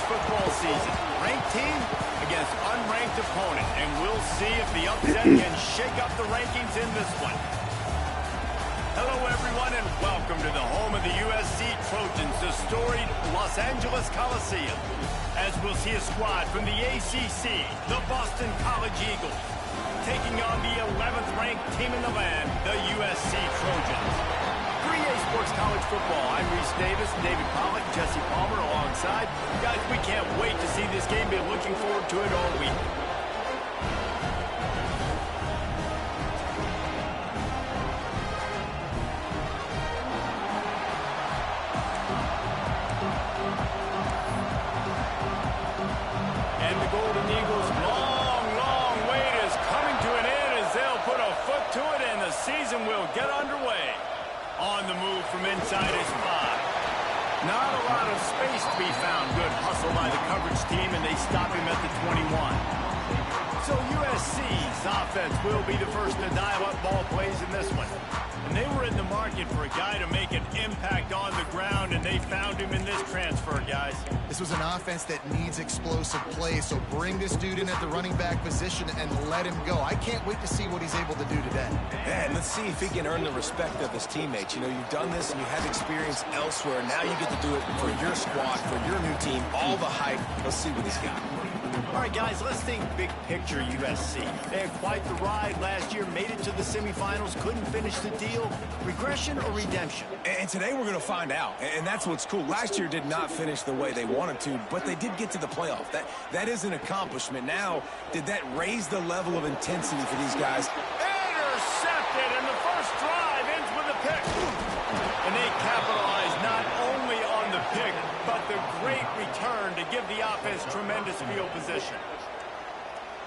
football season. Ranked team against unranked opponent. And we'll see if the upset can shake up the rankings in this one. Hello, everyone, and welcome to the home of the USC Trojans, the storied Los Angeles Coliseum. As we'll see a squad from the ACC, the Boston College Eagles, taking on the 11th ranked team in the land, the USC Trojans. 3A Sports College Football. I'm Reese Davis, David Pollack, Jesse Palmer alongside. Guys, we can't wait to see this game. Been looking forward to it all week. And the Golden Eagles' long wait is coming to an end as they'll put a foot to it and the season will get underway. On the move from inside his 5. Not a lot of space to be found. Good hustle by the coverage team, and they stop him at the 21. So USC's offense will be the first to dial up ball plays in this one. And they were in the market for a guy to make an impact on the ground, and they found him in this transfer, guys. This was an offense that needs explosive plays, so bring this dude in at the running back position and let him go. I can't wait to see what he's able to do today. Yeah, and let's see if he can earn the respect of his teammates. You know, you've done this and you have experience elsewhere. Now you get to do it for your squad, for your new team, all the hype. Let's see what he's got. All right, guys, let's think big picture USC. They had quite the ride last year, made it to the semifinals, couldn't finish the deal. Regression or redemption? And today we're going to find out, and that's what's cool. Last year did not finish the way they wanted to, but they did get to the playoff. That is an accomplishment. Now, did that raise the level of intensity for these guys? Intercepted, and the first drive ends with a pick. And they capitalize not only on the pick, but the great return to give the offense tremendous field position.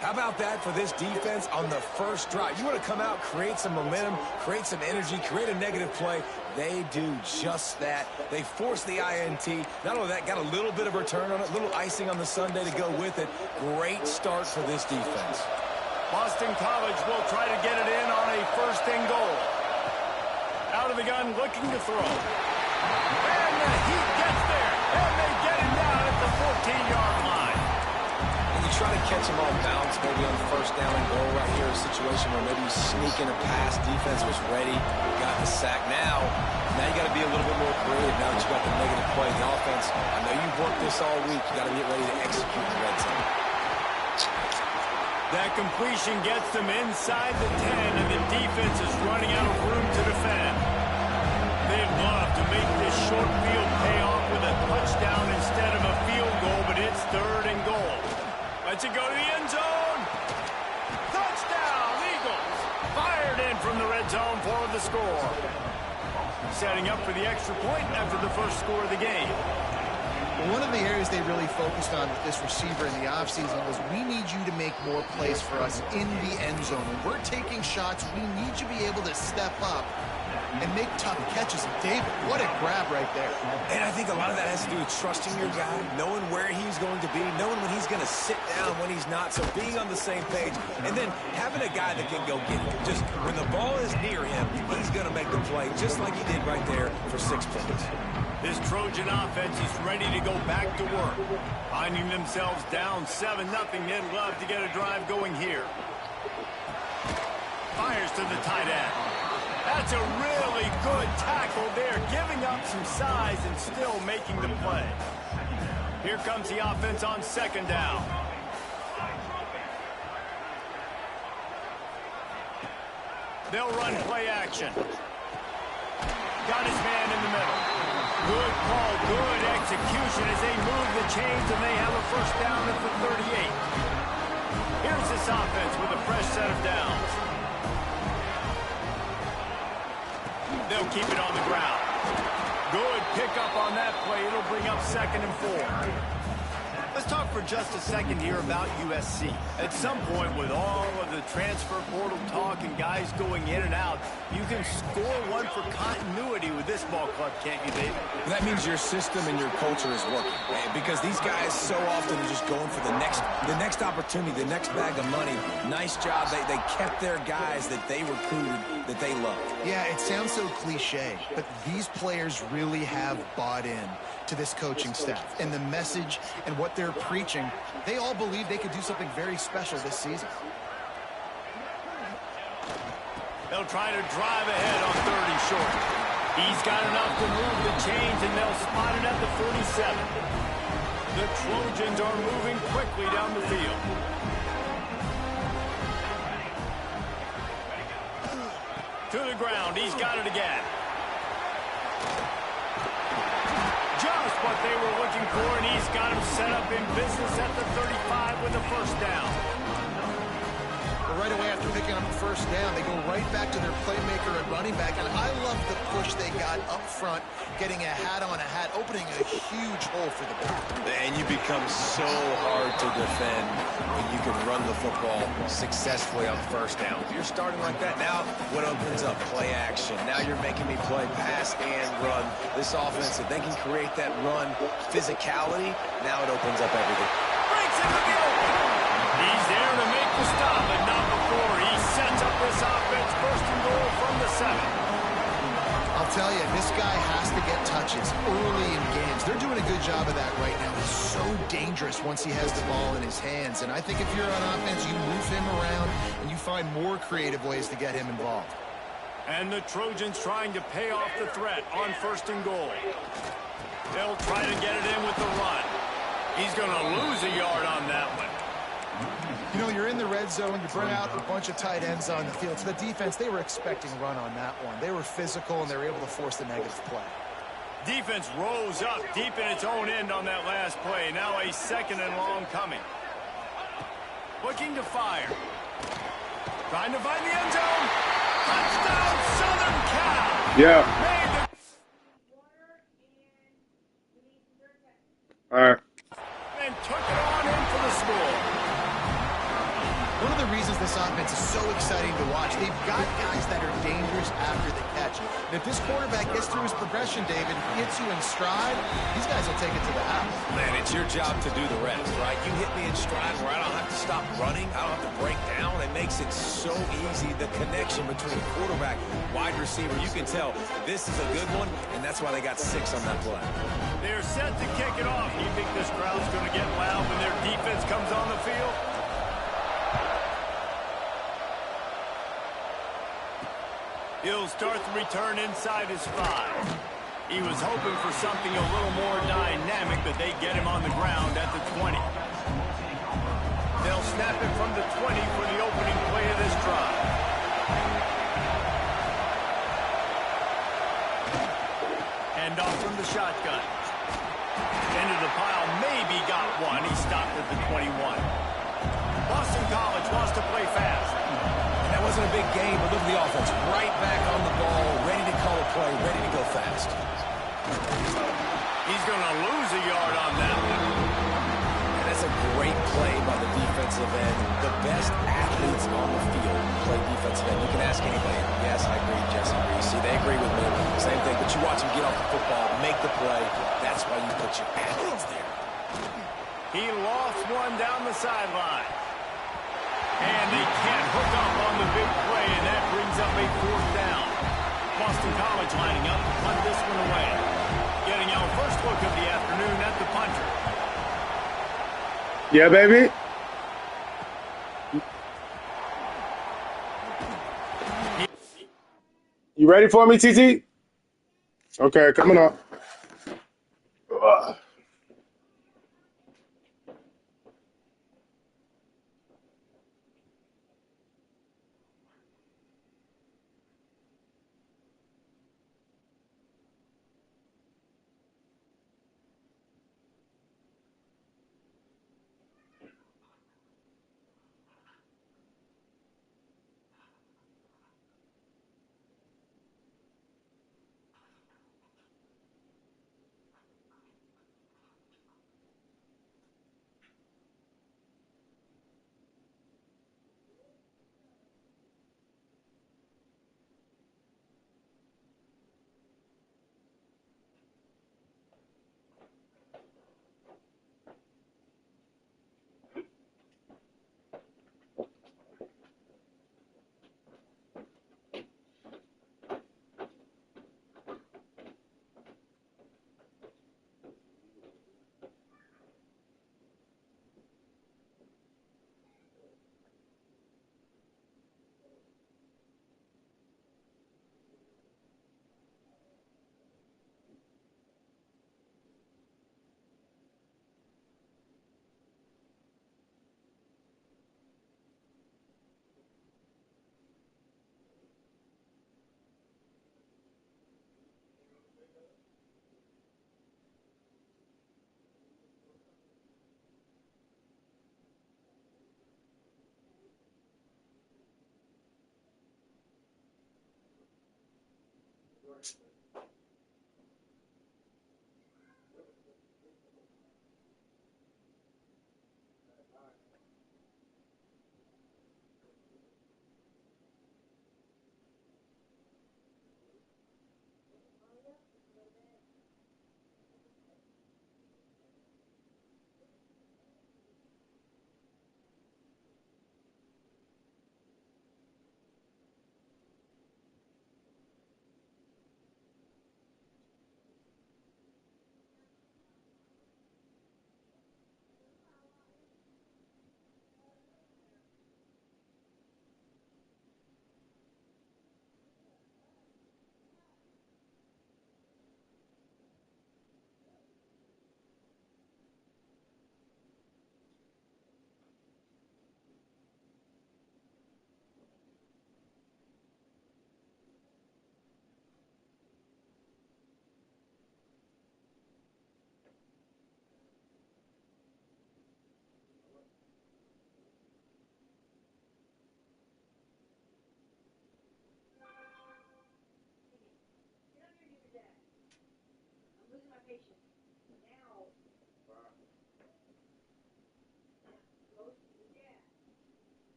How about that for this defense on the first drive? You want to come out, create some momentum, create some energy, create a negative play. They do just that. They force the INT. Not only that, got a little bit of return on it, little icing on the sundae to go with it. Great start for this defense. Boston College will try to get it in on a first and goal. Out of the gun, looking to throw. And the Heat gets there. And they get him down at the 14-yard line. And you try to catch him off balance, maybe on first down and goal right here, a situation where maybe you sneak in a pass, defense was ready, got the sack. Now you got to be a little bit more creative now that you got the negative play. The offense, I know you've worked this all week. You got to get ready to execute the red zone. That completion gets them inside the 10, and the defense is running out of room to defend. They'd love to make this short field pay off with a touchdown instead of a field goal, but it's third and goal. Let's it go to the end zone. Touchdown, Eagles. Fired in from the red zone for the score. Setting up for the extra point after the first score of the game. One of the areas they really focused on with this receiver in the offseason was we need you to make more plays for us in the end zone. When we're taking shots, we need you to be able to step up and make tough catches. David, what a grab right there. And I think a lot of that has to do with trusting your guy, knowing where he's going to be, knowing when he's going to sit down, when he's not, so being on the same page, and then having a guy that can go get it. Just when the ball is near him, he's going to make the play, just like he did right there for 6 points. This Trojan offense is ready to go back to work. Finding themselves down 7-0, they'd love to get a drive going here. Fires to the tight end. That's a really good tackle there, giving up some size and still making the play. Here comes the offense on second down. They'll run play action. Got his man in the middle. Good call, good execution as they move the chains, and they have a first down at the 38. Here's this offense with a fresh set of downs. They'll keep it on the ground. Good pickup on that play. It'll bring up 2nd and 4. Let's talk for just a second here about USC. At some point, with all of the transfer portal talk and guys going in and out, you can score one for continuity with this ball club, can't you, David? That means your system and your culture is working, because these guys so often are just going for the next opportunity, the next bag of money. Nice job. They kept their guys that they recruited, that they loved. Yeah, it sounds so cliche, but these players really have bought in to this coaching staff and the message and what they're preaching. They all believe they could do something very special this season. They'll try to drive ahead on 3rd and short. He's got enough to move the chains, and they'll spot it at the 47. The Trojans are moving quickly down the field. To the ground. He's got it again. Just what they were looking for, and he's got him set up in business at the 35 with a first down. Right away after picking up the first down, they go right back to their playmaker at running back, and I love the push they got up front, getting a hat on a hat, opening a huge hole for the back. And you become so hard to defend when you can run the football successfully on first down. If you're starting like that, now what opens up? Play action. Now you're making me play pass and run. This offense, if they can create that run physicality, now it opens up everything. Breaks into the open. He's there to make the stop, but not before. He sets up this offense 1st and goal from the 7. I'll tell you, this guy has to get touches early in games. They're doing a good job of that right now. He's so dangerous once he has the ball in his hands. And I think if you're on offense, you move him around and you find more creative ways to get him involved. And the Trojans trying to pay off the threat on 1st and goal. They'll try to get it in with the run. He's going to lose a yard on that one. You know, you're in the red zone, you bring out a bunch of tight ends on the field. So the defense, they were expecting run on that one. They were physical, and they were able to force the negative play. Defense rose up deep in its own end on that last play. Now a 2nd and long coming. Looking to fire. Trying to find the end zone. Touchdown, Southern Cal. Yeah. All right. And took it on in for the score. One of the reasons this offense is so exciting to watch, they've got guys that are dangerous after the catch. And if this quarterback gets through his progression, David, hits you in stride, these guys will take it to the house. Man, it's your job to do the rest, right? You hit me in stride where I don't have to stop running. I don't have to break down. It makes it so easy. The connection between quarterback, wide receiver, you can tell this is a good one, and that's why they got 6 on that play. They're set to kick it off. You think this crowd's going to get loud when their defense comes on the field? He'll start the return inside his 5. He was hoping for something a little more dynamic, but they get him on the ground at the 20. They'll snap it from the 20 for the opening play of this drive. Hand off from the shotgun. Into the pile, maybe got one. He stopped at the 21. Boston College wants to play fast. That wasn't a big game, but look at the offense. Right back on the ball, ready to call a play, ready to go fast. He's going to lose a yard on that one. And that's a great play by the defensive end. The best athletes on the field play defensive end. You can ask anybody. Yes, I agree, Jesse. See, they agree with me. Same thing, but you watch him get off the football, make the play. That's why you put your athletes there. He lost one down the sideline. And they can't hook up on the big play, and that brings up a 4th down. Boston College lining up to punt this one away. Getting our first look of the afternoon at the punter. Yeah, baby. You ready for me, TT? Okay, coming up.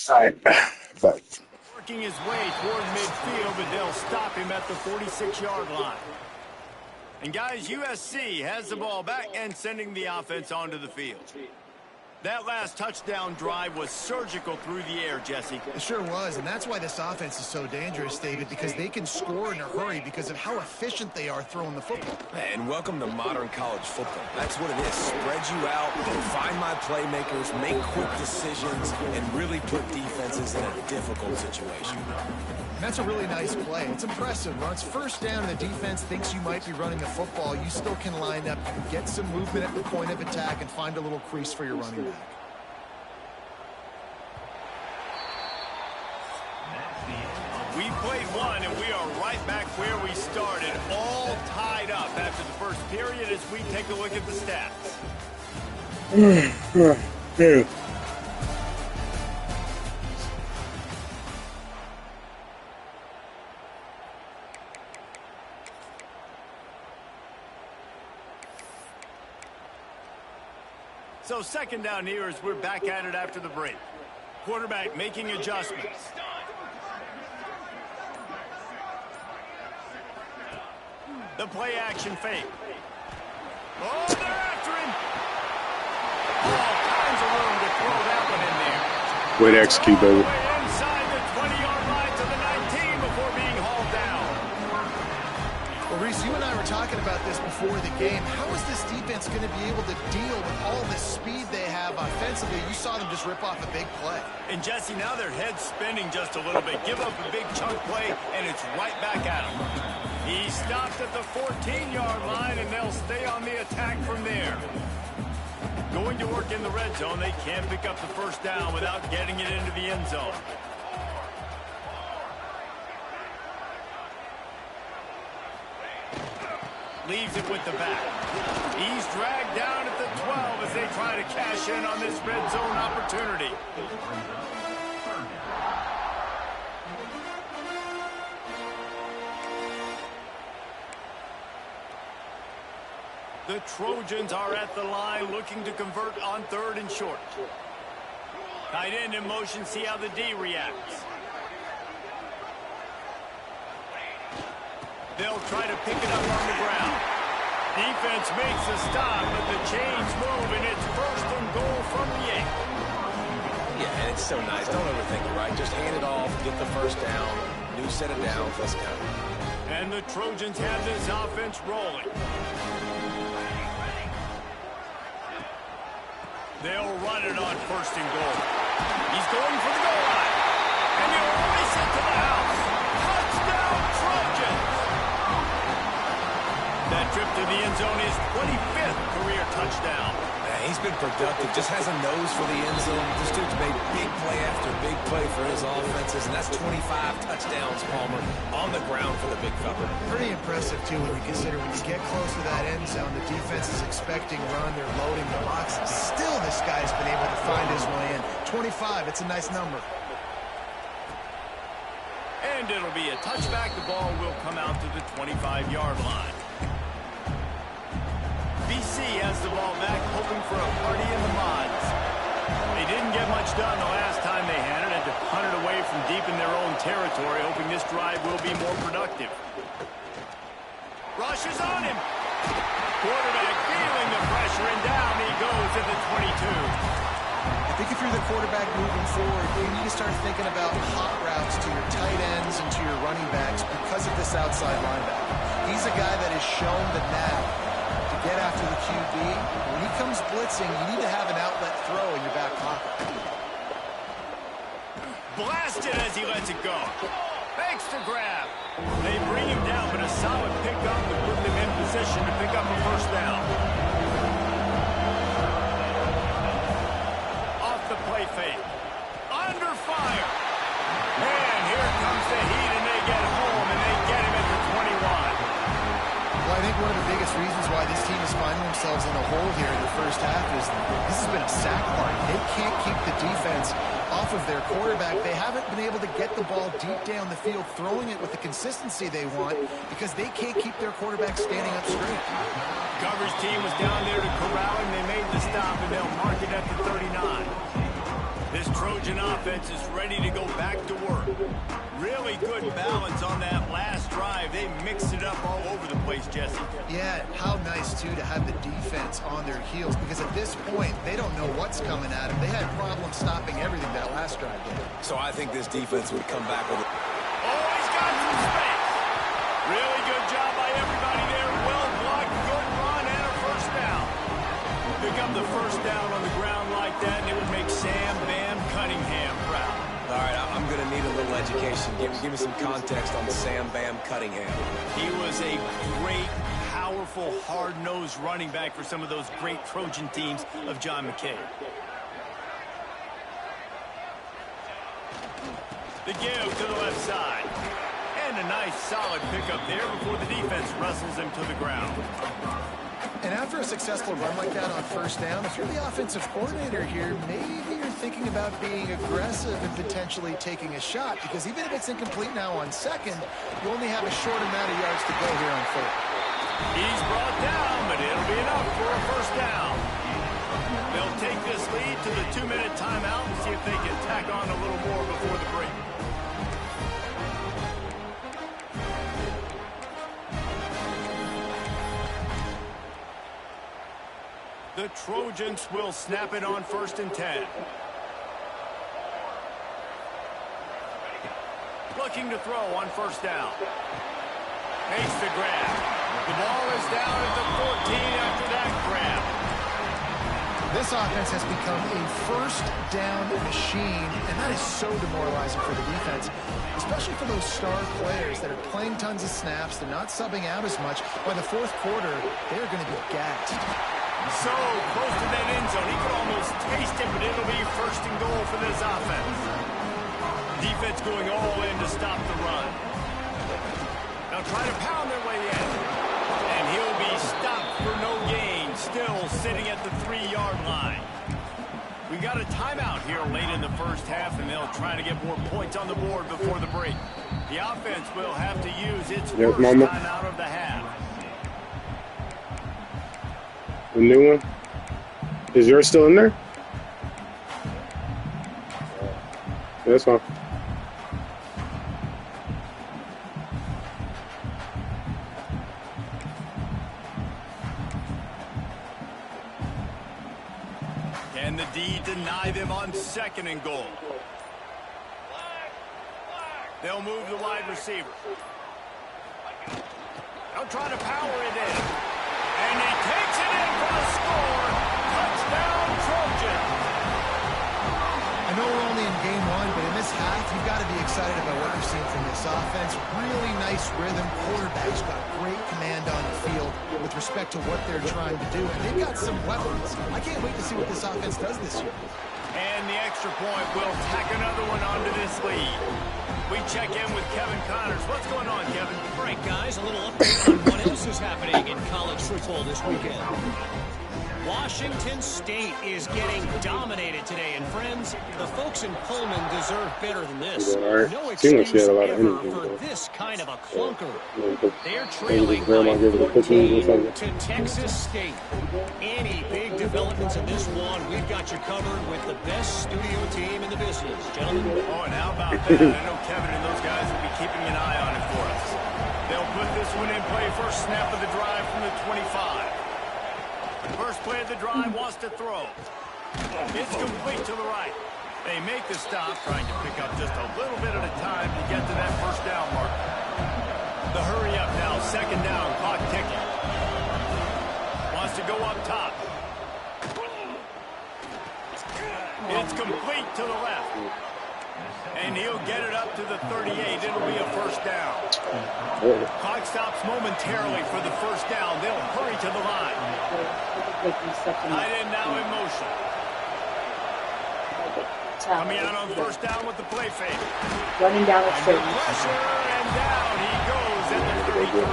All right, back. Working his way toward midfield, but they'll stop him at the 46-yard line. And guys, USC has the ball back and sending the offense onto the field. That last touchdown drive was surgical through the air, Jesse. It sure was, and that's why this offense is so dangerous, David, because they can score in a hurry because of how efficient they are throwing the football. And welcome to modern college football. That's what it is. Spread you out, find my playmakers, make quick decisions, and really put defenses in a difficult situation. And that's a really nice play. It's impressive. When it's first down and the defense thinks you might be running the football, you still can line up, get some movement at the point of attack, and find a little crease for your running back. We played one, and we are right back where we started, all tied up after the first period as we take a look at the stats. So second down here as we're back at it after the break. Quarterback making adjustments. The play action fake. Oh, they're after him. All kinds of room to throw that one in there. Way to execute, baby. Inside the 20-yard line to the 19 before being hauled down. Well, Reese, you and I were talking about this before the game. How is this defense going to be able to deal with all the speed they have offensively? You saw them just rip off a big play. And Jesse, now their head's spinning just a little bit. Give up a big chunk play, and it's right back at them. He stopped at the 14-yard line, and they'll stay on the attack from there. Going to work in the red zone, they can't pick up the first down without getting it into the end zone. Leaves it with the back. He's dragged down at the 12 as they try to cash in on this red zone opportunity. The Trojans are at the line looking to convert on 3rd and short. Tight end in motion, see how the D reacts. They'll try to pick it up on the ground. Defense makes a stop, but the chains move, and it's 1st and goal from the 8. Yeah, and it's so nice. Don't overthink it, right? Just hand it off, get the first down, new set of downs, let's go. And the Trojans have this offense rolling. They'll run it on 1st and goal. He's going for the goal line. And he'll race it to the house. Touchdown, Trojans! That trip to the end zone is 25th career touchdown. Man, he's been productive. Just has a nose for the end zone. This dude's made big play after big play for his offenses, and that's 25 touchdowns, Palmer, on the ground for the big fella. Pretty impressive, too, when you consider when you get close to that end zone, the defense is expecting run, they're loading the boxes. Still, this guy's been able to find his way in. 25, it's a nice number. And it'll be a touchback. The ball will come out to the 25-yard line. BC has the ball back, hoping for a party in the mods. They didn't get much done the last time they had it, to punt it away from deep in their own territory, hoping this drive will be more productive. Rush is on him. Quarterback feeling the pressure, and down he goes at the 22. I think if you're the quarterback moving forward, you need to start thinking about hot routes to your tight ends and to your running backs because of this outside linebacker. He's a guy that has shown the knack to get after the QB. When he comes blitzing, you need to have an outlet throw in your back pocket. Blasted as he lets it go. Makes the grab. They bring him down, but a solid pickup to put them in position to pick up a first down. Off the play fake. Under fire. And here comes the heat, and they get home, and they get him at the 21. Well, I think one of the biggest reasons why this team is finding themselves in a hole here in the first half is this has been a sack line. They can't keep the defense off of their quarterback. They haven't been able to get the ball deep down the field, throwing it with the consistency they want because they can't keep their quarterback standing up straight. Coverage team was down there to corral him. They made the stop, and they'll mark it at the 39. This Trojan offense is ready to go back to work. Really good balance on that last drive. They mixed it up all over the place, Jesse. Yeah, how nice, too, to have the defense on their heels because at this point, they don't know what's coming at them. They had problems stopping everything that last drive did. So I think this defense would come back with it. Oh, he's got some space. Really good job by everybody there. Well blocked, good run, and a first down. Pick up the first down on the ground like that, and it would make Sam Bam Cunningham proud. All right, I'm going to need a little education. Give me some context on Sam Bam Cunningham. He was a great, powerful, hard-nosed running back for some of those great Trojan teams of John McKay. The give to the left side. And a nice, solid pickup there before the defense wrestles him to the ground. And after a successful run like that on first down, if you're the offensive coordinator here, maybe you're thinking about being aggressive and potentially taking a shot, because even if it's incomplete now on second, you only have a short amount of yards to go here on third. He's brought down, but it'll be enough for a first down. They'll take this lead to the 2-minute timeout and see if they can tack on a little more before the break. The Trojans will snap it on 1st and 10. Looking to throw on first down. Makes the grab. The ball is down at the 14 after that grab. This offense has become a first down machine, and that is so demoralizing for the defense, especially for those star players that are playing tons of snaps. They're not subbing out as much. By the fourth quarter, they're going to be gassed. so close to that end zone. He could almost taste it, but it'll be first and goal for this offense. Defense going all in to stop the run. Now try to pound their way in. And he'll be stopped for no gain. Still sitting at the 3-yard line. We got a timeout here late in the first half, and they'll try to get more points on the board before the break. The offense will have to use its first timeout of the half. The new one? Is yours still in there? Yeah, that's fine. Can the D deny them on second and goal? They'll move the wide receiver. They'll try to power it in. And he takes it in for the score. Touchdown, Trojas. I know we're only in game one, but in this half, you've got to be excited about what you're seeing from this offense. Really nice rhythm. Quarterback's got great command on the field with respect to what they're trying to do. And they've got some weapons. I can't wait to see what this offense does this year. And the extra point will tack another one onto this lead. We check in with Kevin Connors. What's going on, Kevin? All right, guys, a little update on what else is happening in college football this weekend. Washington State is getting dominated today, and friends, the folks in Pullman deserve better than this. No excuse ever for this kind of a clunker. They're trailing by 14 to Texas State. Any big developments in this one, we've got you covered with the best studio team in the business, gentlemen. Oh, and how about that? I know Kevin and those guys will be keeping an eye on it for us. They'll put this one in play. First snap of the drive from the 25. First play of the drive, wants to throw. It's complete to the right. They make the stop, trying to pick up just a little bit at a time to get to that first down mark. The hurry up now, second down, clock ticking. Wants to go up top. It's complete to the left. And he'll get it up to the 38. It'll be a first down. Clock stops momentarily for the first down. They'll hurry to the line. Tight end now in motion. Coming out on first down with the play fake. Running down the street. Pressure, and down he goes at the 33.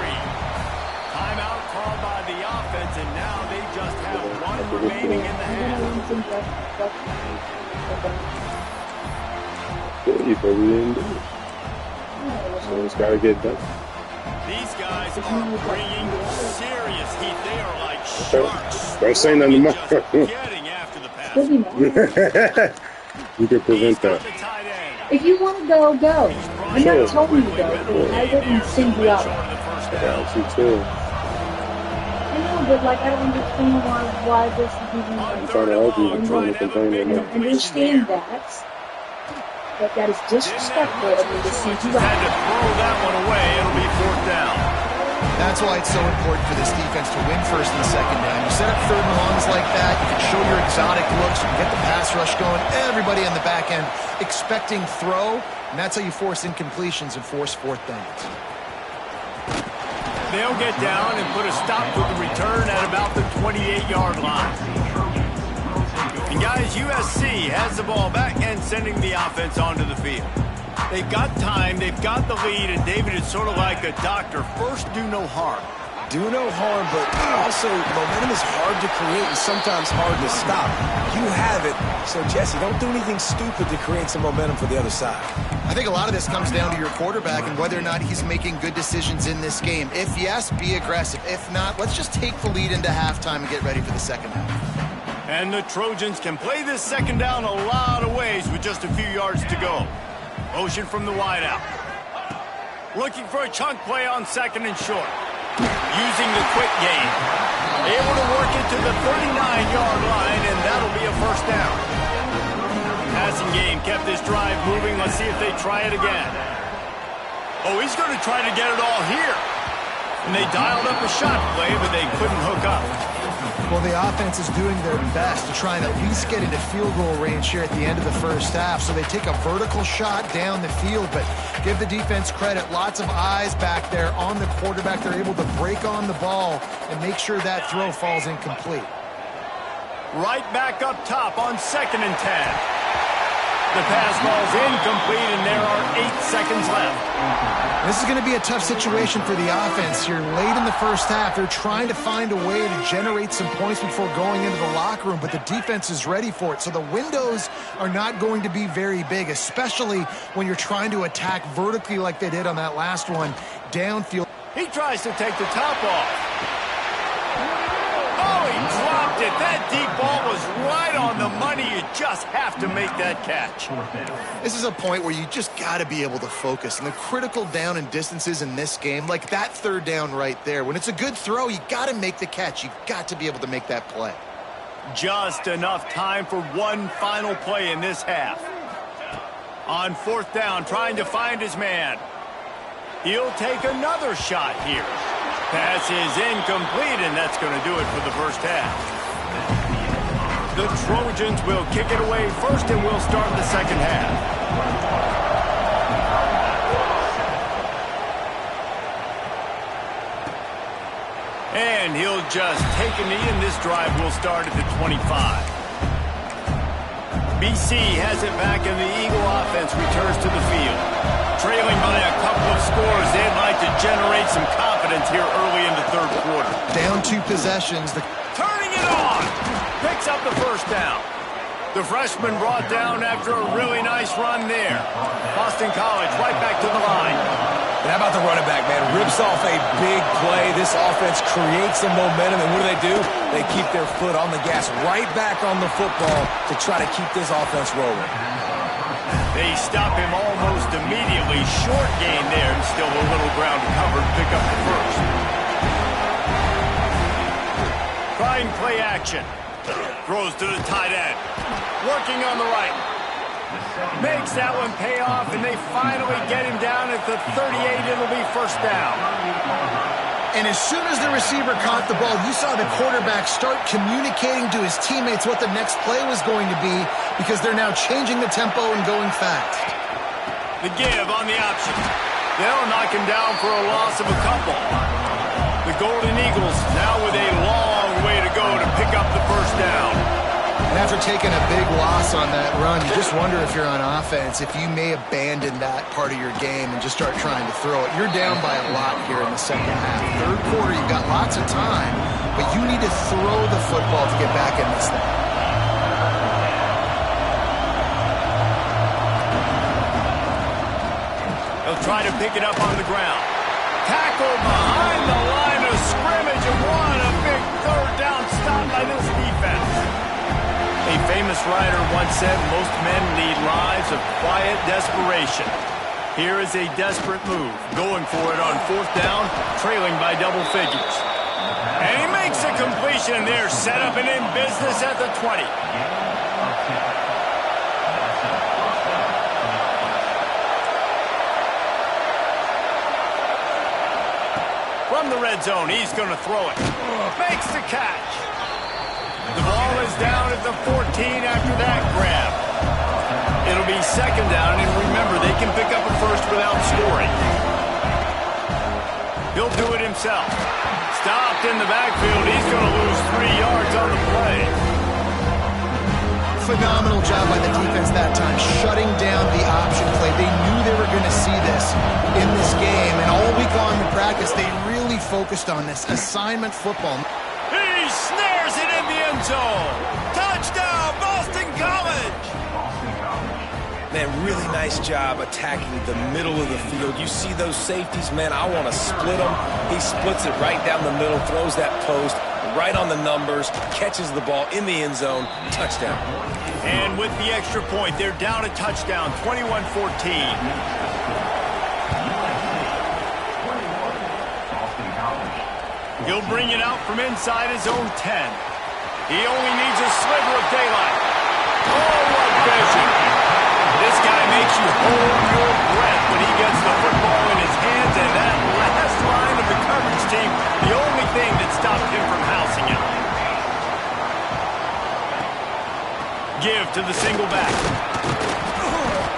Timeout called by the offense, and now they just have one remaining in the half. But we didn't do it. So it's got to get done. These guys are bringing serious heat. They are like sharks. Don't say nothing more. Just getting after the pass. You can prevent that. If you want to go, go. I'm not telling you to go. I wouldn't single you out. Yeah, you too. I know, but like I don't understand why this is even. I'm trying to help you. I'm trying to complain. I understand that. But that is disrespectful of me to see you out. Had to throw that one away. It'll be fourth down. That's why it's so important for this defense to win first and second down. You set up third and longs like that, you can show your exotic looks, you can get the pass rush going, everybody on the back end expecting throw, and that's how you force incompletions and force fourth downs. They'll get down and put a stop to the return at about the 28-yard line. And guys, USC has the ball back and sending the offense onto the field. They've got time, they've got the lead, and David is sort of like a doctor. First, do no harm. Do no harm, but also momentum is hard to create and sometimes hard to stop. You have it, so Jesse, don't do anything stupid to create some momentum for the other side. I think a lot of this comes down to your quarterback and whether or not he's making good decisions in this game. If yes, be aggressive. If not, let's just take the lead into halftime and get ready for the second half. And the Trojans can play this second down a lot of ways with just a few yards to go. Motion from the wideout. Looking for a chunk play on second and short. Using the quick game. Able to work it to the 39-yard line, and that'll be a first down. Passing game kept this drive moving. Let's see if they try it again. Oh, he's going to try to get it all here. And they dialed up a shot play, but they couldn't hook up. Well, the offense is doing their best to try and at least get into field goal range here at the end of the first half. So they take a vertical shot down the field, but give the defense credit. Lots of eyes back there on the quarterback. They're able to break on the ball and make sure that throw falls incomplete. Right back up top on 2nd and 10. The pass ball's incomplete, and there are 8 seconds left. This is going to be a tough situation for the offense here. Late in the first half, they're trying to find a way to generate some points before going into the locker room, but the defense is ready for it. So the windows are not going to be very big, especially when you're trying to attack vertically like they did on that last one, downfield. He tries to take the top off. Oh, he dropped it. That deep ball was right on the money. You just have to make that catch. This is a point where you just got to be able to focus. And the critical down and distances in this game, like that 3rd down right there, when it's a good throw, you got to make the catch. You've got to be able to make that play. Just enough time for one final play in this half. On 4th down, trying to find his man. He'll take another shot here. Pass is incomplete, and that's going to do it for the first half. The Trojans will kick it away first, and we'll start the second half. And he'll just take a knee, and this drive will start at the 25. BC has it back, and the Eagle offense returns to the field. Trailing by a couple of scores, they'd like to generate some confidence here early in the 3rd quarter. Down 2 possessions. Turning it on! Picks up the first down. The freshman brought down after a really nice run there. Boston College right back to the line. And how about the running back, man? Rips off a big play. This offense creates some momentum, and what do? They keep their foot on the gas, right back on the football to try to keep this offense rolling. They stop him almost immediately. Short gain there, and still a little ground to cover to pick up the first. Trying play action. Throws to the tight end. Working on the right. Makes that one pay off, and they finally get him down at the 38. It'll be first down. And as soon as the receiver caught the ball, you saw the quarterback start communicating to his teammates what the next play was going to be, because they're now changing the tempo and going fast. The give on the option. They'll knock him down for a loss of a couple. The Golden Eagles now with a long way to go to pick up the first down. And after taking a big loss on that run, you just wonder if you're on offense, if you may abandon that part of your game and just start trying to throw it. You're down by a lot here in the second half. 3rd quarter, you've got lots of time, but you need to throw the football to get back in this thing. They'll try to pick it up on the ground. Tackle behind the line of scrimmage, and what a big 3rd down stop by this defense. A famous writer once said, most men lead lives of quiet desperation. Here is a desperate move, going for it on 4th down, trailing by double figures. And he makes a completion there, set up and in business at the 20. From the red zone, he's going to throw it. Makes the catch. The ball is down at the 14 after that grab. It'll be 2nd down, and remember, they can pick up a first without scoring. He'll do it himself. Stopped in the backfield. He's going to lose 3 yards on the play. Phenomenal job by the defense that time, shutting down the option play. They knew they were going to see this in this game, and all week long in practice, they really focused on this assignment football. He snares it in the end zone. Touchdown, Boston College. Man, really nice job attacking the middle of the field. You see those safeties, man, I want to split them. He splits it right down the middle, throws that post right on the numbers, catches the ball in the end zone, touchdown. And with the extra point, they're down a touchdown, 21-14. He'll bring it out from inside his own 10. He only needs a sliver of daylight. Oh, what vision! This guy makes you hold your breath when he gets the football in his hands, and that last line of the coverage team, the only thing that stopped him from housing it. Give to the single back.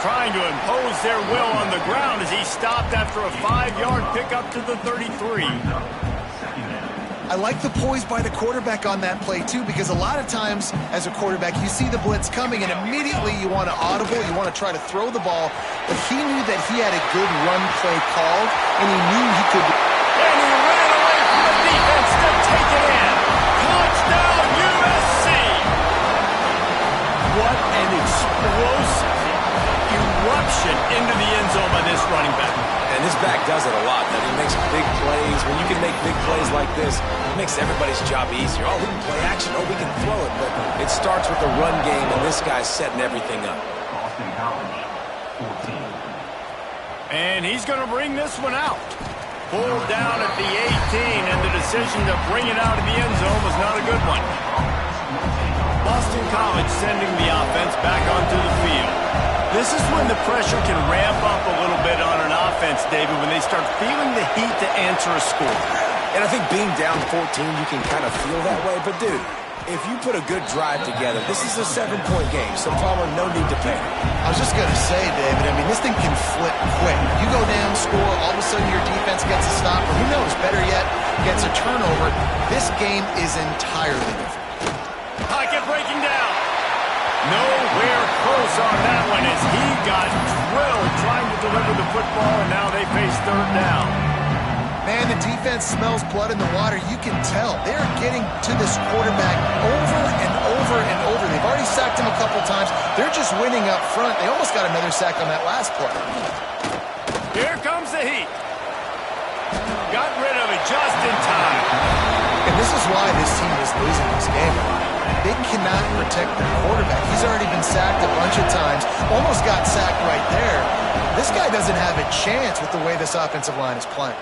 Trying to impose their will on the ground as he stopped after a 5-yard pickup to the 33. I like the poise by the quarterback on that play, too, because a lot of times as a quarterback, you see the blitz coming, and immediately you want to audible, you want to try to throw the ball, but he knew that he had a good run play called, and he knew he could... And he ran away from the defense to take it in. Touchdown, USC! What an explosive eruption into the end zone by this running back. And this back does it a lot, man. He makes big plays. When you can make big plays like this, it makes everybody's job easier. Oh, we can play action. Oh, we can throw it. But it starts with the run game, and this guy's setting everything up. And he's going to bring this one out. Pulled down at the 18, and the decision to bring it out of the end zone was not a good one. Boston College sending the offense back onto the field. This is when the pressure can ramp up a little bit on an offense, David, when they start feeling the heat to answer a score. And I think being down 14, you can kind of feel that way. But, dude, if you put a good drive together, this is a 7-point game, so Palmer, no need to panic. I was just going to say, David, I mean, this thing can flip quick. You go down, score, all of a sudden your defense gets a stop, or who knows, better yet, gets a turnover. This game is entirely different. Pocket breaking down. Nowhere close on that one as he got drilled trying to deliver the football, and now they face third down. Man, the defense smells blood in the water. You can tell. They're getting to this quarterback over and over and over. They've already sacked him a couple times. They're just winning up front. They almost got another sack on that last play. Here comes the heat. Got rid of it just in time. And this is why this team is losing this game. They cannot protect their quarterback. He's already been sacked a bunch of times. Almost got sacked right there. This guy doesn't have a chance with the way this offensive line is playing.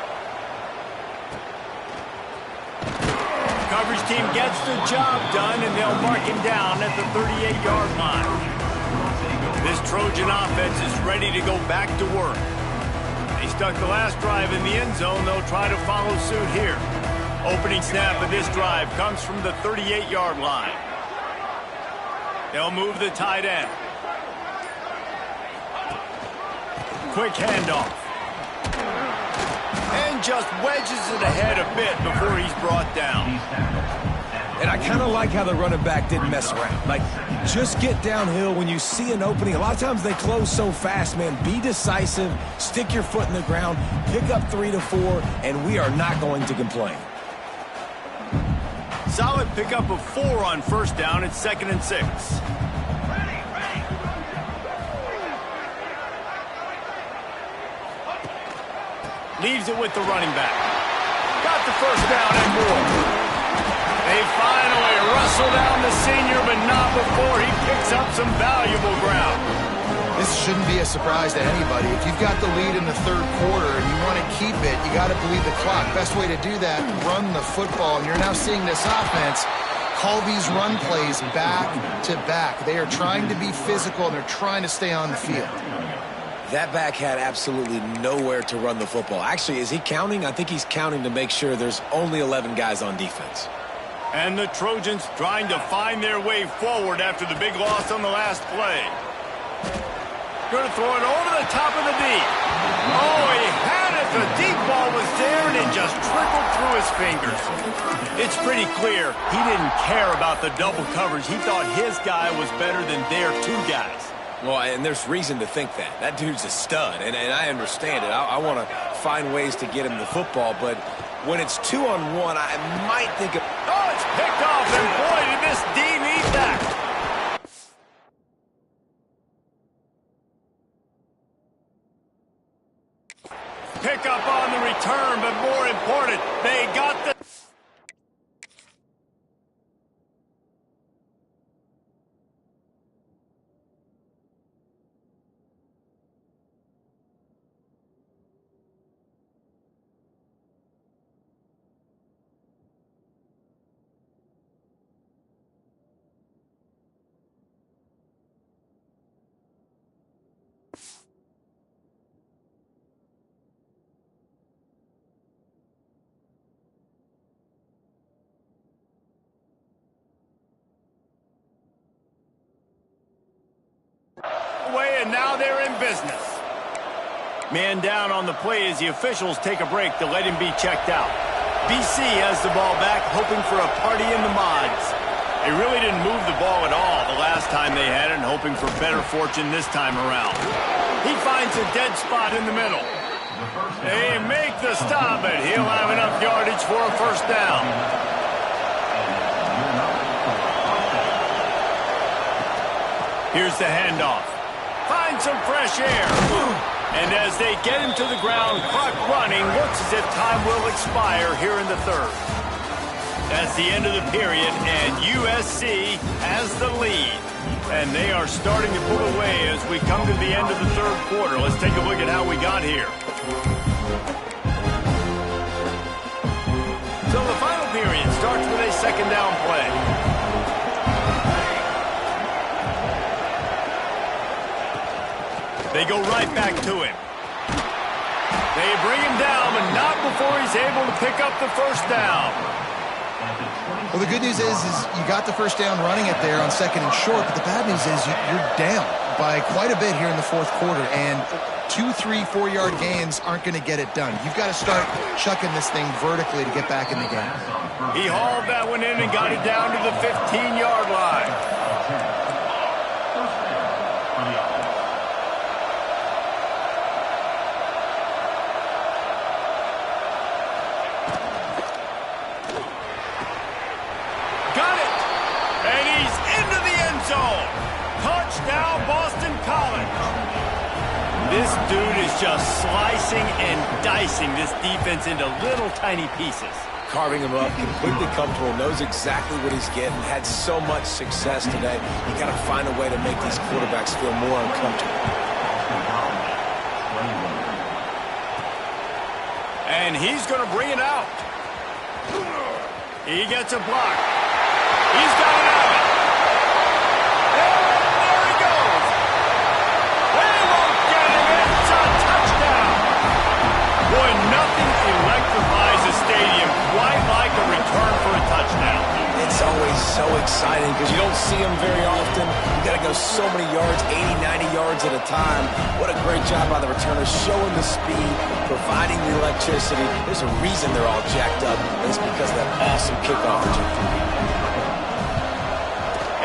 Coverage team gets the job done, and they'll mark him down at the 38-yard line. This Trojan offense is ready to go back to work. They stuck the last drive in the end zone. They'll try to follow suit here. Opening snap of this drive comes from the 38-yard line. They'll move the tight end. Quick handoff. And just wedges it ahead a bit before he's brought down. And I kind of like how the running back didn't mess around. Like, just get downhill when you see an opening. A lot of times they close so fast, man. Be decisive, stick your foot in the ground, pick up 3 to 4, and we are not going to complain. Solid pickup of 4 on first down. It's 2nd and 6. Leaves it with the running back. Got the first down and more. They finally rustle down the senior, but not before he picks up some valuable ground. This shouldn't be a surprise to anybody. If you've got the lead in the third quarter and you want to keep it, you got to bleed the clock. Best way to do that, run the football. And you're now seeing this offense call these run plays back to back. They are trying to be physical, and they're trying to stay on the field. That back had absolutely nowhere to run the football. Actually, is he counting? I think he's counting to make sure there's only 11 guys on defense. And the Trojans trying to find their way forward after the big loss on the last play. Going to throw it over the top of the deep. Oh, he had it. The deep ball was there, and it just trickled through his fingers. It's pretty clear he didn't care about the double coverage. He thought his guy was better than their 2 guys. Well, and there's reason to think that. That dude's a stud, and I understand it. I want to find ways to get him the football, but when it's 2-on-1, I might think of... Oh, it's picked off, and boy, did this D need that. Pick up on the return, but more important, they got the... And now they're in business. Man down on the play as the officials take a break to let him be checked out. BC has the ball back, hoping for a party in the mods. They really didn't move the ball at all the last time they had it, and hoping for better fortune this time around. He finds a dead spot in the middle. They make the stop, but he'll have enough yardage for a first down. Here's the handoff. Find some fresh air. And as they get him to the ground, clock running, looks as if time will expire here in the third. That's the end of the period, and USC has the lead. And they are starting to pull away as we come to the end of the third quarter. Let's take a look at how we got here. So the final period starts with a second down play. They go right back to him. They bring him down, but not before he's able to pick up the first down. Well, the good news is you got the first down running it there on second and short, but the bad news is you're down by quite a bit here in the fourth quarter, and 2, 3, 4-yard gains aren't going to get it done. You've got to start chucking this thing vertically to get back in the game. He hauled that one in and got it down to the 15-yard line. Touchdown, Boston College. This dude is just slicing and dicing this defense into little tiny pieces. Carving him up, completely comfortable, knows exactly what he's getting, had so much success today. You got to find a way to make these quarterbacks feel more uncomfortable. And he's going to bring it out. He gets a block. He's got it out. Boy, nothing electrifies a stadium quite like a return for a touchdown. It's always so exciting because you don't see them very often. You got to go so many yards, 80, 90 yards at a time. What a great job by the returners, showing the speed, providing the electricity. There's a reason they're all jacked up, and it's because of that awesome kickoff return.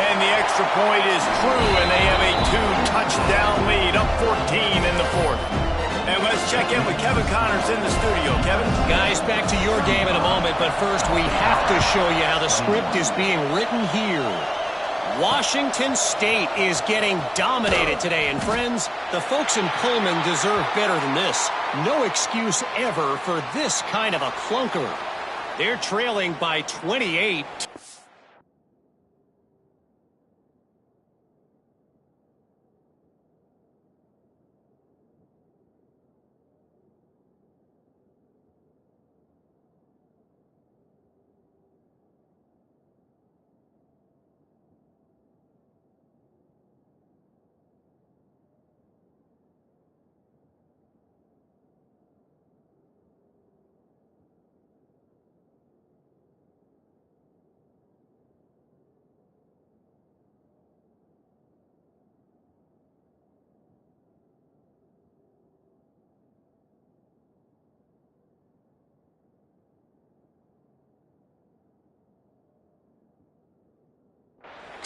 And the extra point is true, and they have a 2-touchdown lead, up 14 in the fourth. And let's check in with Kevin Connors in the studio. Kevin? Guys, back to your game in a moment, but first we have to show you how the script is being written here. Washington State is getting dominated today, and friends, the folks in Pullman deserve better than this. No excuse ever for this kind of a clunker. They're trailing by 28.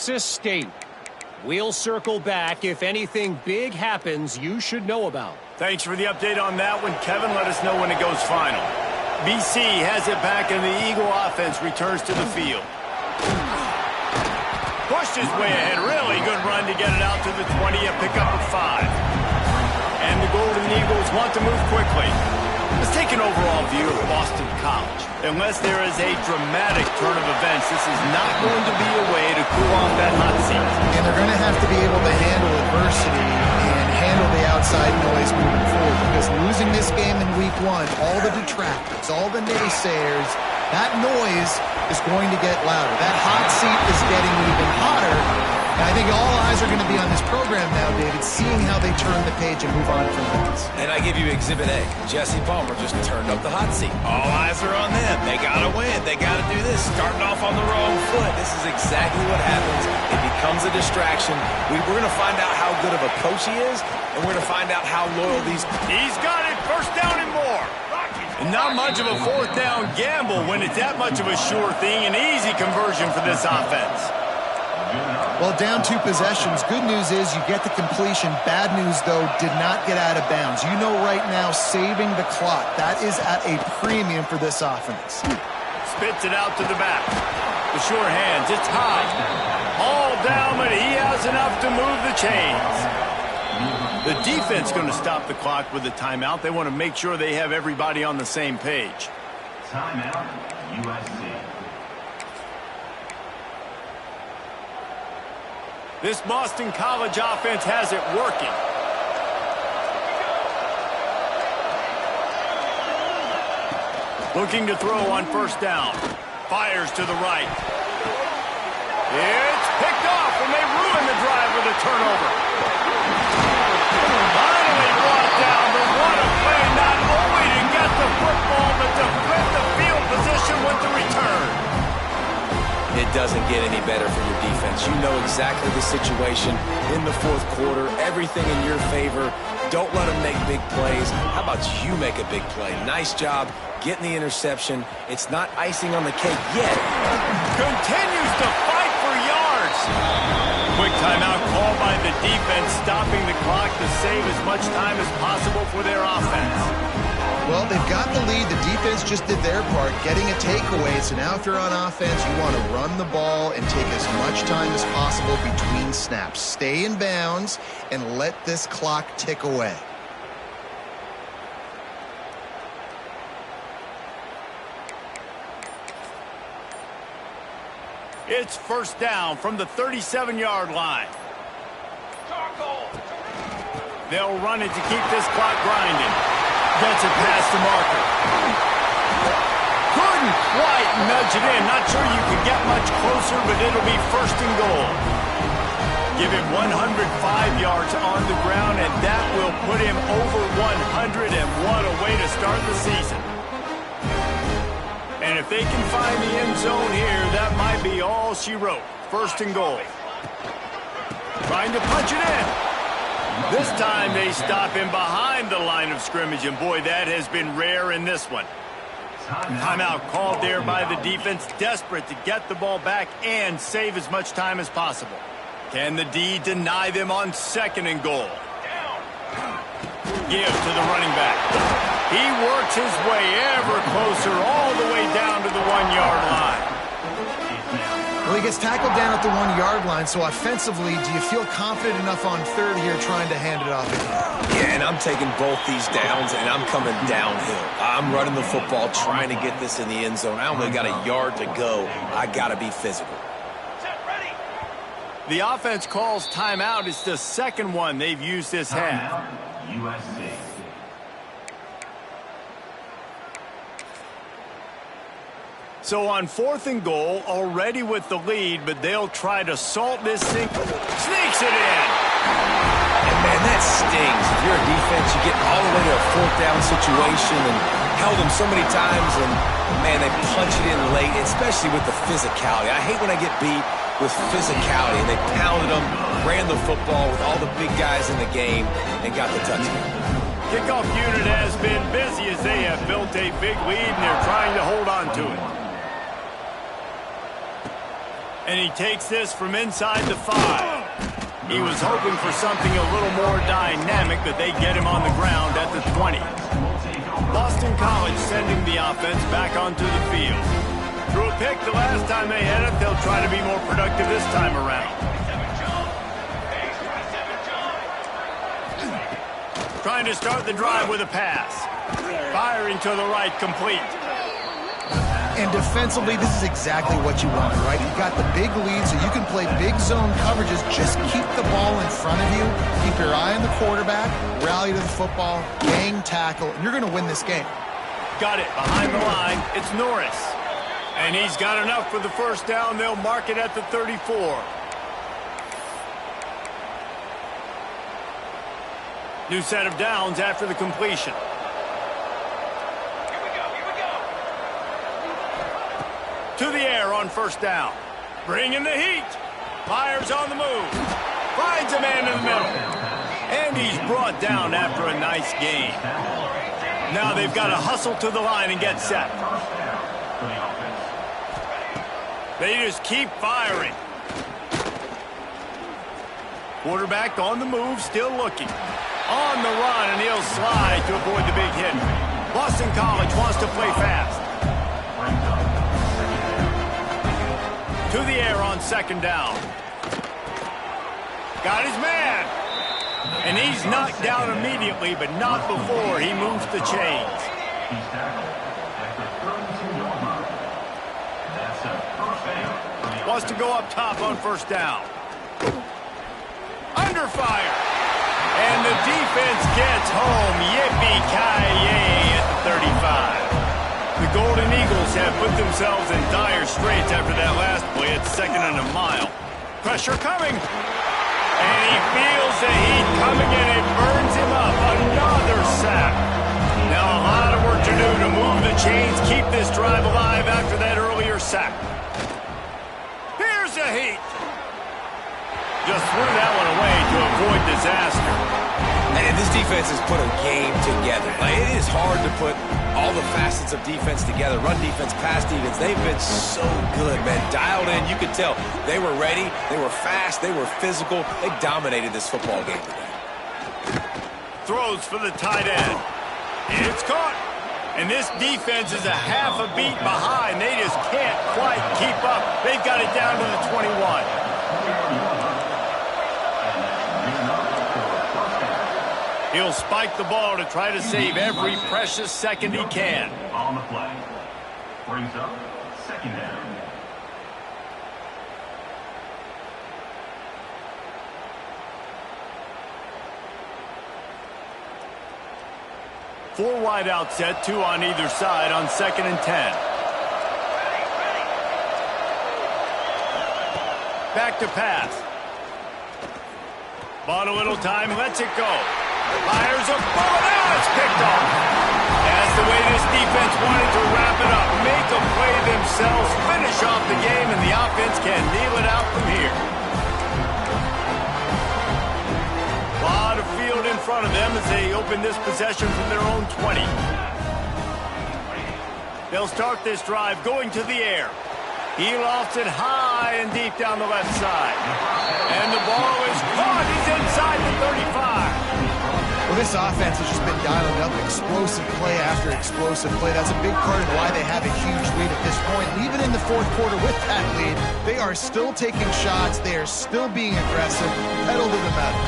Texas State. We'll circle back if anything big happens you should know about. Thanks for the update on that one, Kevin. Let us know when it goes final. BC has it back, and the Eagle offense returns to the field. Pushed his way ahead. Really good run to get it out to the 20, a pickup of 5. And the Golden Eagles want to move quickly. Let's take an overall view of Boston College. Unless there is a dramatic turn of events, this is not going to be a way to cool off that hot seat. And they're going to have to be able to handle adversity and handle the outside noise moving forward, because losing this game in week 1, all the detractors, all the naysayers, that noise is going to get louder. That hot seat is getting even hotter. And I think all eyes are going to be on this program now, David, seeing how they turn the page and move on from this. And I give you Exhibit A. Jesse Palmer just turned up the hot seat. All eyes are on them. They got to win. They got to do this. Starting off on the wrong foot. This is exactly what happens. It becomes a distraction. We're going to find out how good of a coach he is, and we're going to find out how loyal these... He's got it. First down and more. Rockies And not much of a fourth down gamble when it's that much of a sure thing. An easy conversion for this offense. Well, down 2 possessions. Good news is you get the completion. Bad news, though, did not get out of bounds. You know right now, saving the clock, that is at a premium for this offense. Spits it out to the back. The sure hands, it's high. All down, but he has enough to move the chains. The defense going to stop the clock with a timeout. They want to make sure they have everybody on the same page. Timeout, USC. This Boston College offense has it working. Looking to throw on first down. Fires to the right. It's picked off, and they ruin the drive with a turnover. Finally brought down, but what a play, not only to get the football, but to flip the field position with the return. It doesn't get any better for your defense. You know exactly the situation in the fourth quarter, everything in your favor. Don't let them make big plays. How about you make a big play? Nice job getting the interception. It's not icing on the cake yet. Continues to fight for yards. Quick timeout called by the defense, stopping the clock to save as much time as possible for their offense. Well, they've got the lead. The defense just did their part, getting a takeaway. So now if you're on offense, you want to run the ball and take as much time as possible between snaps. Stay in bounds and let this clock tick away. It's first down from the 37-yard line. They'll run it to keep this clock grinding. Gets it past the marker. Couldn't quite nudge it in. Not sure you could get much closer, but it'll be first and goal. Give him 105 yards on the ground, and that will put him over 100, and what a way to start the season. And if they can find the end zone here, that might be all she wrote. First and goal. Trying to punch it in. This time they stop him behind the line of scrimmage, and boy, that has been rare in this one. Timeout called there by the defense, desperate to get the ball back and save as much time as possible. Can the D deny them on second and goal? Give to the running back. He works his way ever closer all the way down to the 1-yard line. Well, he gets tackled down at the 1-yard line, so offensively, do you feel confident enough on third here trying to hand it off again? Yeah, and I'm taking both these downs, and I'm coming downhill. I'm running the football, trying to get this in the end zone. I only got a yard to go. I got to be physical. The offense calls timeout. It's the second one they've used this half. USC. So on fourth and goal, already with the lead, but they'll try to salt this thing. Sneaks it in. And man, that stings. If you're a defense, you get all the way to a fourth down situation and held them so many times, and man, they punch it in late, especially with the physicality. I hate when I get beat with physicality, and they pounded them, ran the football with all the big guys in the game, and got the touchdown. Kickoff unit has been busy as they have built a big lead, and they're trying to hold on to it. And he takes this from inside the 5. He was hoping for something a little more dynamic, but they get him on the ground at the 20. Boston College sending the offense back onto the field. Threw a pick the last time they had it. They'll try to be more productive this time around. Trying to start the drive with a pass. Firing to the right, complete. And defensively, this is exactly what you want, right? You've got the big lead, so you can play big zone coverages. Just keep the ball in front of you. Keep your eye on the quarterback. Rally to the football. Gang tackle. And you're going to win this game. Got it behind the line. It's Norris. And he's got enough for the first down. They'll mark it at the 34. New set of downs after the completion. To the air on first down. Bringing the heat. Fires on the move. Finds a man in the middle. And he's brought down after a nice gain. Now they've got to hustle to the line and get set. They just keep firing. Quarterback on the move, still looking. On the run, and he'll slide to avoid the big hit. Boston College wants to play fast. To the air on second down. Got his man. And he's knocked down immediately, but not before he moves the chains. Wants to go up top on first down. Under fire. And the defense gets home. Yippee-ki-yay at the 35. The Golden Eagles have put themselves in dire straits after that last play at 2nd and a mile. Pressure coming. And he feels the heat coming and it burns him up. Another sack. Now a lot of work to do to move the chains, keep this drive alive after that earlier sack. Here's the heat. Just threw that one away to avoid disaster. And this defense has put a game together. Like, it is hard to put all the facets of defense together. Run defense, pass defense. They've been so good, man. Dialed in. You could tell they were ready. They were fast. They were physical. They dominated this football game today. Throws for the tight end. It's caught. And this defense is a half a beat behind. They just can't quite keep up. They've got it down to the 21. He'll spike the ball to try to save every precious second he can. On the play. Brings up second down. Four wide out set, 2 on either side on 2nd and 10. Back to pass. Bought a little time, lets it go. Fires a bullet. Now it's picked off. That's the way this defense wanted to wrap it up. Make a play themselves, finish off the game, and the offense can kneel it out from here. A lot of field in front of them as they open this possession from their own 20. They'll start this drive going to the air. He lofts it high and deep down the left side. And the ball is caught. He's inside the 35. Well, this offense has just been dialing up explosive play after explosive play. That's a big part of why they have a huge lead at this point. And even in the fourth quarter with that lead, they are still taking shots. They are still being aggressive. Pedal to the metal.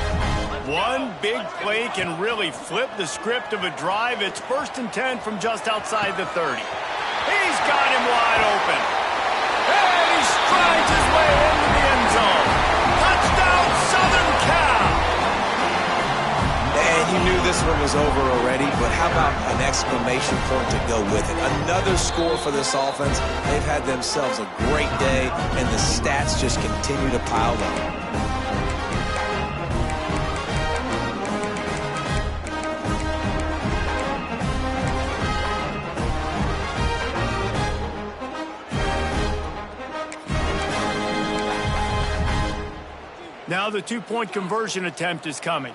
One big play can really flip the script of a drive. It's 1st and 10 from just outside the 30. He's got him wide open. And he strides his way into the end zone. Touchdown, Southern Cal! And you knew this one was over already, but how about an exclamation point to go with it? Another score for this offense. They've had themselves a great day, and the stats just continue to pile up. Now the 2-point conversion attempt is coming.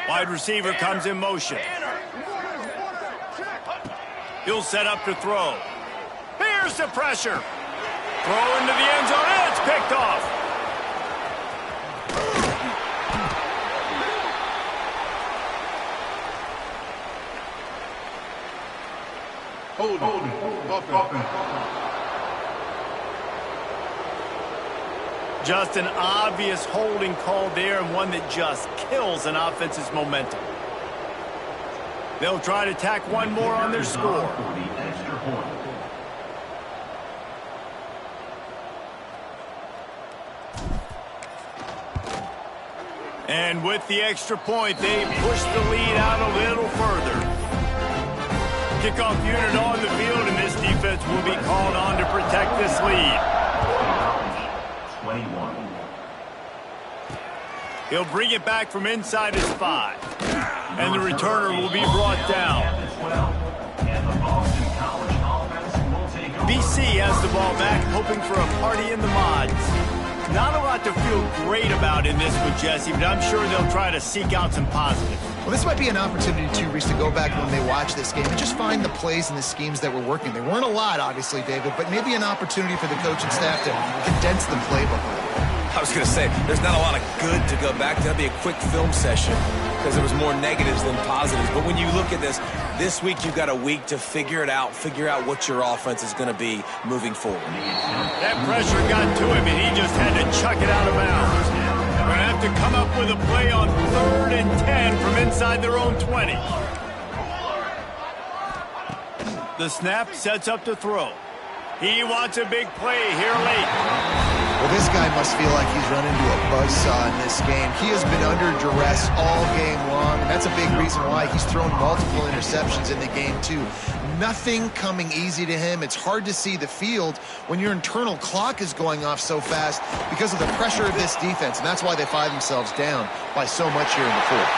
Wide receiver comes in motion. He'll set up to throw. Here's the pressure. Throw into the end zone, and it's picked off. Just an obvious holding call there, and one that just kills an offense's momentum. They'll try to tack one more on their score. And with the extra point, they push the lead out a little further. Kickoff unit on the field, and this defense will be called on to protect this lead. 21. He'll bring it back from inside his 5. And the returner will be brought down. BC has the ball back, hoping for a party in the mods. Not a lot to feel great about in this one, Jesse, but I'm sure they'll try to seek out some positives. Well, this might be an opportunity, too, Reese, to go back when they watch this game and just find the plays and the schemes that were working. There weren't a lot, obviously, David, but maybe an opportunity for the coaching staff to condense the playbook a little bit. I was going to say, there's not a lot of good to go back to. That'd be a quick film session because there was more negatives than positives. But when you look at this week you've got a week to figure it out, figure out what your offense is going to be moving forward. That pressure got to him, and he just had to chuck it out of bounds. They're going to have to come up with a play on 3rd and 10 from inside their own 20. The snap sets up to throw. He wants a big play here late. Well, this guy must feel like he's run into a buzzsaw in this game. He has been under duress all game long, and that's a big reason why he's thrown multiple interceptions in the game, too. Nothing coming easy to him. It's hard to see the field when your internal clock is going off so fast because of the pressure of this defense, and that's why they find themselves down by so much here in the fourth.